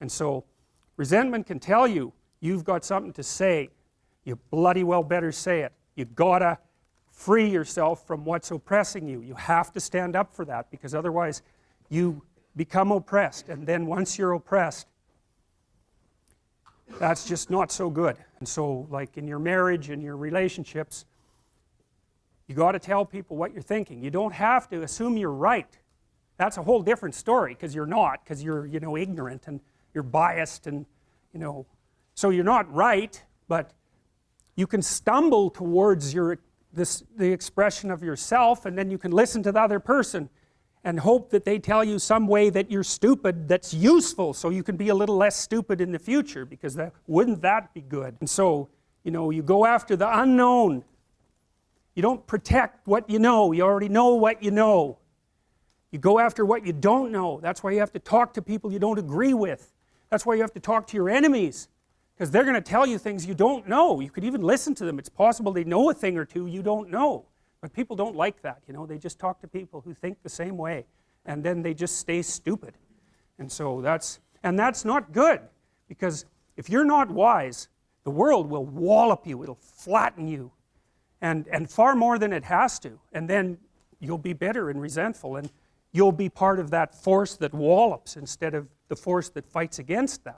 And so resentment can tell you you've got something to say. You bloody well better say it. You gotta free yourself from what's oppressing you. You have to stand up for that, because otherwise you become oppressed, and then once you're oppressed, that's just not so good. And so, like in your marriage and your relationships, you got to tell people what you're thinking. You don't have to assume you're right. That's a whole different story, because you're not, because you're, you know, ignorant and you're biased, and, you know, so you're not right, but you can stumble towards the expression of yourself, and then you can listen to the other person and hope that they tell you some way that you're stupid that's useful, so you can be a little less stupid in the future, because wouldn't that be good? And so, you know, you go after the unknown. You don't protect what you know. You already know what you know. You go after what you don't know. That's why you have to talk to people you don't agree with. That's why you have to talk to your enemies, because they're going to tell you things you don't know. You could even listen to them. It's possible they know a thing or two you don't know. But people don't like that, you know. They just talk to people who think the same way, and then they just stay stupid. And so that's not good, because if you're not wise, the world will wallop you. It'll flatten you, and far more than it has to. And then you'll be bitter and resentful, and you'll be part of that force that wallops instead of the force that fights against that.